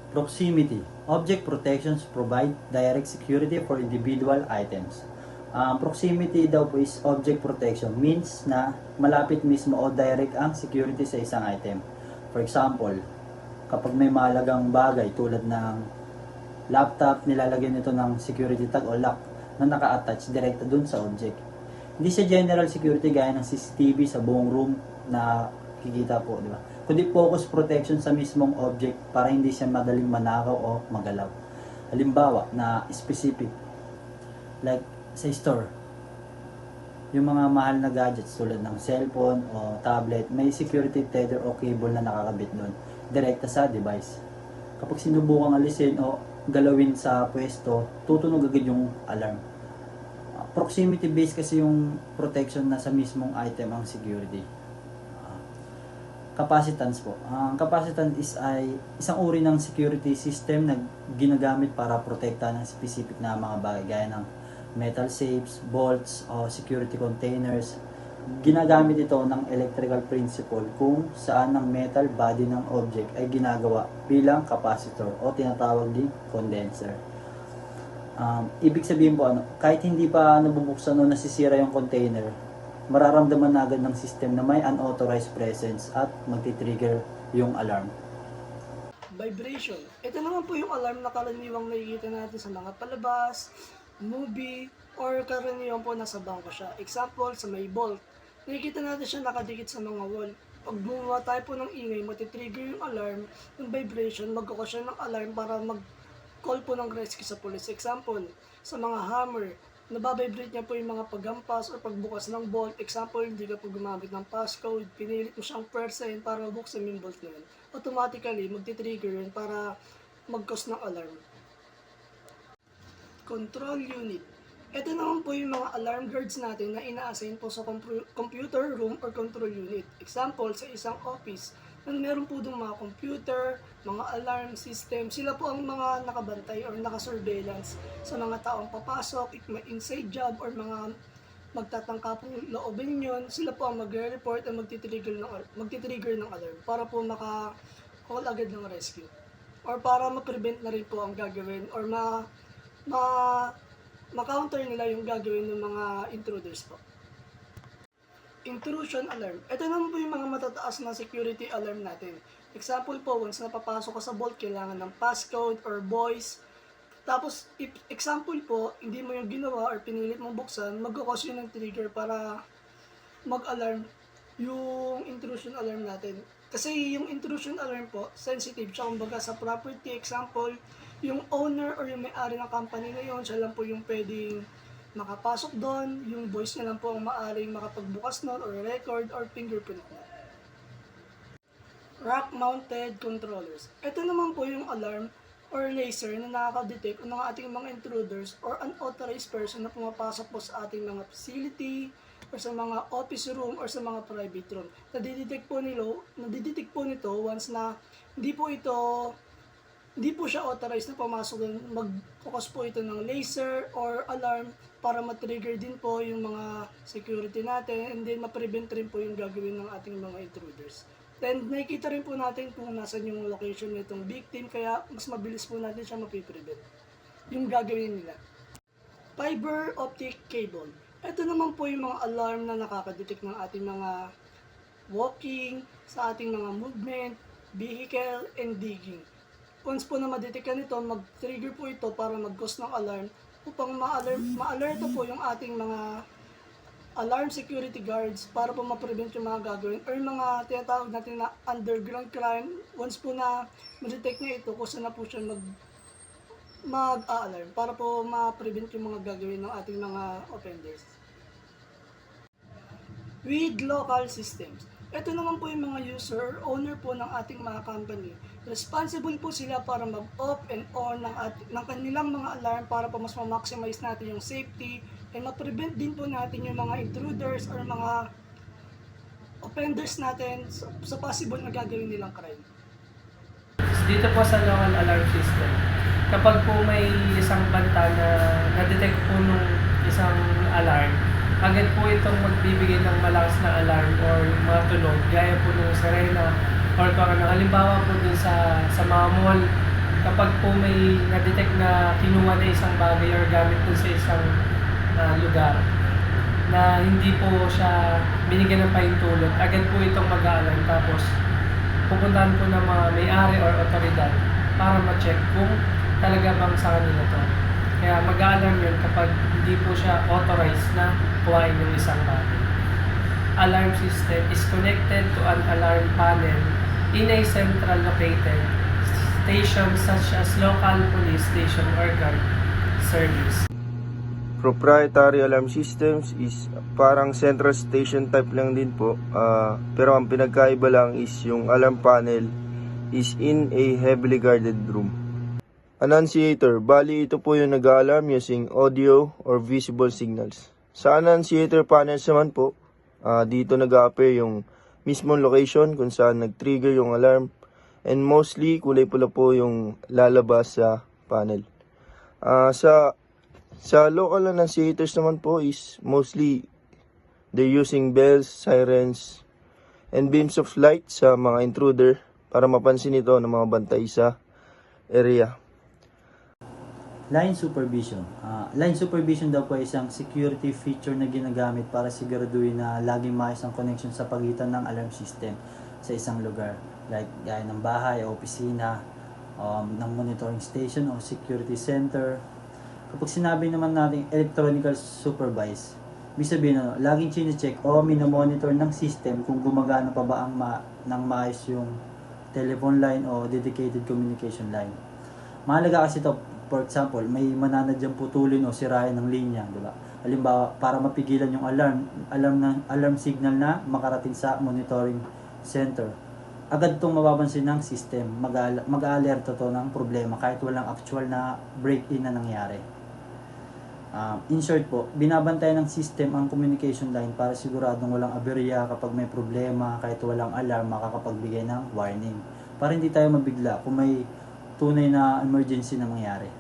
Proximity. Object protections provide direct security for individual items. Proximity daw po is object protection, means na malapit mismo o direct ang security sa isang item. For example, kapag may mahalagang bagay tulad ng laptop, nilalagyan nito ng security tag o lock na naka-attach direkta dun sa object. Hindi siya general security gaya ng CCTV sa buong room na kikita po, di ba? Kundi focus protection sa mismong object para hindi siya madaling manakaw o magalaw. Halimbawa na specific, like sa store, yung mga mahal na gadgets tulad ng cellphone o tablet, may security tether o cable na nakakabit doon direkta sa device. Kapag sinubukang alisin o galawin sa pwesto, tutunog agad yung alarm. Proximity based kasi yung protection na sa mismong item ang security. Capacitance po. Ang capacitance ay isang uri ng security system na ginagamit para protektahan ng specific na mga bagay gaya ng metal safes, bolts, o security containers. Ginagamit ito ng electrical principle kung saan ang metal body ng object ay ginagawa bilang capacitor o tinatawag din condenser. Ibig sabihin po, kahit hindi pa nabubuksan o nasisira yung container, mararamdaman na agad ng system na may unauthorized presence at magti-trigger yung alarm. Vibration. Ito naman po yung alarm na karaniwang nakikita natin sa mga palabas, movie, or karaniwang po nasa bangko siya. Example, sa may vault. Nakikita natin siya nakadikit sa mga wall. Pag gumawa tayo po ng ingay, matitrigger yung alarm, yung vibration, magkakos siya ng alarm para mag-call po ng rescue sa police. Example, sa mga hammer, nababibrate niya po yung mga paghampas o pagbukas ng bolt. Example, hindi ka po gumamit ng passcode, pinilit mo siyang persen para mabuksan yung bolt na yun. Automatically, magti-trigger yun para mag-cause ng alarm. Control unit. Ito naman po yung mga alarm guards natin na ina-assign po sa computer room or control unit. Example, sa isang office, na meron po doon mga computer, mga alarm system, sila po ang mga nakabantay or nakasurveillance sa mga taong papasok, if may inside job or mga magtatangka pong loobin yun, sila po ang magre-report at magti-trigger ng alarm para po maka-call agad ng rescue. Or para ma-prevent na rin po ang gagawin or ma-counter nila yung gagawin ng mga intruders po. Intrusion alarm. Ito naman po yung mga matataas na security alarm natin. Example po, once napapasok ka sa vault, kailangan ng passcode or voice. Tapos, if example po, hindi mo yung ginawa or pinilit mong buksan, magkakos yun ng trigger para mag-alarm yung intrusion alarm natin. Kasi yung intrusion alarm po, sensitive siya kumbaga sa property. Example, yung owner or yung may-ari ng company na yun, siya lang po yung pwedeng makapasok doon, yung voice niya lang po ang maaaring makapagbukas nun or record or fingerprint na. Rack-mounted controllers. Ito naman po yung alarm or laser na nakaka-detect ng ating mga intruders or unauthorized person na pumapasok po sa ating mga facility or sa mga office room or sa mga private room. Nadidetect po nito once na hindi po siya authorized na pumasok doon, mag-focus po ito ng laser or alarm para ma-trigger din po yung mga security natin and then ma-prevent rin po yung gagawin ng ating mga intruders. Then nakikita rin po natin kung nasan yung location nitong victim kaya mas mabilis po natin siya mapiprevent yung gagawin nila. Fiber optic cable. Ito naman po yung mga alarm na nakaka-detect ng ating mga walking, sa ating mga movement, vehicle, and digging. Once po na ma-detect nito, mag-trigger po ito para mag-cause ng alarm upang ma-alerto po yung ating mga alarm security guards para po ma-prevent yung mga gagawin or yung mga tinatawag natin na underground crime. Once po na ma-detect niya ito, kung saan na po siya mag-a-alarm para po ma-prevent yung mga gagawin ng ating mga offenders. With local systems. Ito naman po yung mga user or owner po ng ating mga company. Responsible po sila para mag-off and on ng kanilang mga alarm para po mas ma-maximize natin yung safety and ma-prevent din po natin yung mga intruders or mga offenders natin sa possible na gagawin nilang crime. Dito po sa local alarm system, kapag po may isang banta na na-detect po nung isang alarm, agad po itong magbibigay ng malakas na alarm or mga tunog, gaya po ng sirena or parang halimbawa po dun sa mga mall kapag po may na-detect na kinuha na isang bagay or gamit po sa isang lugar na hindi po siya binigyan ng pahintulot, agad po itong mag-aalarm, tapos pupuntahan po ng mga may-ari or otoridad para ma-check kung talaga bang sa kanila to. Kaya mag-aalarm yun kapag hindi po siya authorized na kuhain yung isang bagay. Alarm system is connected to an alarm panel in a central located station such as local police station or guard service. Proprietary alarm systems is parang central station type lang din po. Pero ang pinagkaiba lang is yung alarm panel is in a heavily guarded room. Annunciator, bali ito po yung nag-alarm using audio or visible signals. Sa annunciator panels naman po, dito nag-a-appear yung mismong location kung saan nag-trigger yung alarm, and mostly kulay pula po yung lalabas sa panel. Sa local annunciators naman po is mostly they're using bells, sirens, and beams of light sa mga intruder para mapansin ito ng mga bantay sa area. Line supervision. Line supervision daw po ay isang security feature na ginagamit para siguraduhin na laging maayos ang connection sa pagitan ng alarm system sa isang lugar. Like gaya ng bahay, opisina, ng monitoring station o security center. Kapag sinabi naman natin electronical supervise, ibig sabihin laging chine-check o minomonitor ng system kung gumagana pa ba ng maayos yung telephone line o dedicated communication line. Mahalaga kasi ito. For example, may mananadyang putulin o sirayan ng linya, di ba? Halimbawa, para mapigilan yung alarm signal na makarating sa monitoring center. Agad itong mapapansin ng system, mag-alerto to ng problema kahit walang actual na break-in na nangyari. In short po, binabantayan ng system ang communication line para siguradong walang aberya kapag may problema, kahit walang alarm, makakapagbigay ng warning. Para hindi tayo mabigla kung may tunay na emergency na mangyari.